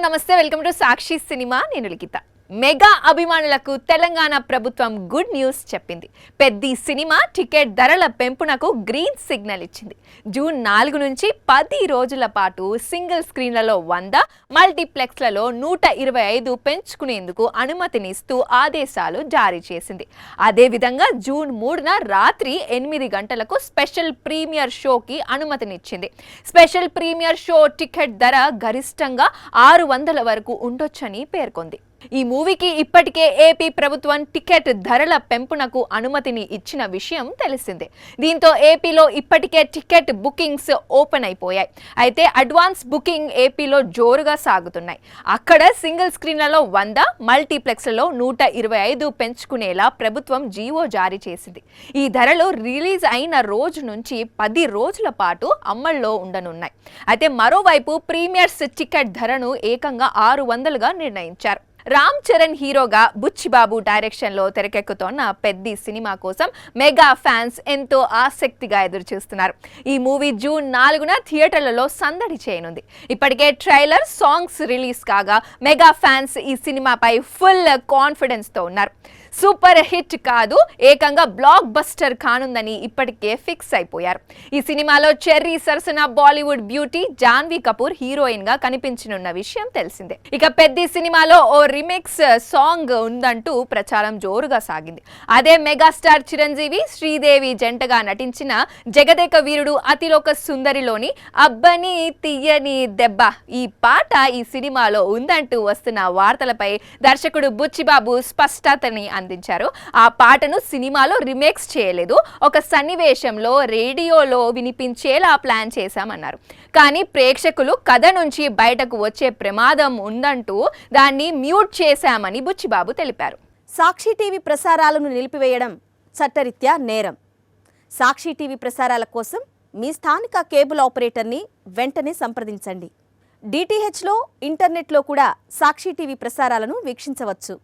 నమస్తే welcome to Sakshi cinema నేను లిఖిత mega అభిమానులకు తెలంగాణ ప్రభుత్వం గుడ్ న్యూస్ చెప్పింది. పెద్ది సినిమా టికెట్ ధరల పెంపునకు గ్రీన్ సిగ్నల్ ఇచ్చింది. జూన్ 4 నుంచి 10 రోజుల పాటు సింగిల్ స్క్రీన్లలో 100, మల్టీప్లెక్స్లలో 125 పెంచుకునేందుకు అనుమతినిస్తూ ఆదేశాలు జారీ చేసింది. అదేవిధంగా జూన్ 3న రాత్రి 8 గంటలకు స్పెషల్ ప్రీమియర్ షోకి అనుమతినిచ్చింది. స్పెషల్ ప్రీమియర్ షో టికెట్ ధర గరిష్టంగా 600 వరకు ఉండొచ్చని పేర్కొంది. ఈ మూవీకి ఇప్పటికే ఏపీ ప్రభుత్వం టికెట్ ధరల పెంపునకు అనుమతిని ఇచ్చిన విషయం తెలిసిందే. దీంతో ఏపీలో ఇప్పటికే టికెట్ బుకింగ్స్ ఓపెన్ అయిపోయాయి. అయితే అడ్వాన్స్ బుకింగ్ ఏపీలో జోరుగా సాగుతున్నాయి. అక్కడ సింగిల్ స్క్రీన్లలో 100, మల్టీప్లెక్స్లలో 125 పెంచుకునేలా ప్రభుత్వం జీవో జారీ చేసింది. ఈ ధరలు రిలీజ్ అయిన రోజు నుంచి 10 రోజుల పాటు అమల్లో ఉండనున్నాయి. అయితే మరోవైపు ప్రీమియర్స్ టికెట్ ధరను ఏకంగా 600గా నిర్ణయించారు. రామ్ చరణ్ హీరోగా బుచ్చిబాబు డైరెక్షన్లో తెరకెక్కుతోన్న పెద్ది సినిమా కోసం మెగా ఫ్యాన్స్ ఎంతో ఆసక్తిగా ఎదురుచూస్తున్నారు. ఈ మూవీ జూన్ 4న థియేటర్లలో సందడి చేయనుంది. ఇప్పటికే ట్రైలర్, సాంగ్స్ రిలీజ్ కాగా మెగా ఫ్యాన్స్ ఈ సినిమాపై ఫుల్ కాన్ఫిడెన్స్తో ఉన్నారు. సూపర్ హిట్ కాదు, ఏకంగా బ్లాక్ బస్టర్ కానుందని ఇప్పటికే ఫిక్స్ అయిపోయారు. ఈ సినిమాలో చెర్రీ సరసన బాలీవుడ్ బ్యూటీ జాన్వీ కపూర్ హీరోయిన్ గా కనిపించనున్న విషయం తెలిసిందే. ఇక పెద్ది సినిమాలో ఓ రిమిక్స్ సాంగ్ ఉందంటూ ప్రచారం జోరుగా సాగింది. అదే మెగాస్టార్ చిరంజీవి, శ్రీదేవి జంటగా నటించిన జగదేక వీరుడు అతిలోక సుందరిలోని అబ్బని తీయని దెబ్బ ఈ పాట ఈ సినిమాలో ఉందంటూ వస్తున్న వార్తలపై దర్శకుడు బుచ్చిబాబు స్పష్టతని అందించారు. ఆ పాటను సినిమాలో రీమేక్స్ చేయలేదు, ఒక సన్నివేశంలో రేడియోలో వినిపించేలా ప్లాన్ చేశామన్నారు. కానీ ప్రేక్షకులు కథ నుంచి బయటకు వచ్చే ప్రమాదం ఉందంటూ దాన్ని మ్యూట్ చేశామని బుచ్చిబాబు తెలిపారు. సాక్షి టీవీ ప్రసారాలను నిలిపివేయడం చట్టరీత్యా నేరం. సాక్షి టీవీ ప్రసారాల కోసం మీ స్థానిక కేబుల్ ఆపరేటర్ని వెంటనే సంప్రదించండి. డిటిహెచ్లో, ఇంటర్నెట్లో కూడా సాక్షి టీవీ ప్రసారాలను వీక్షించవచ్చు.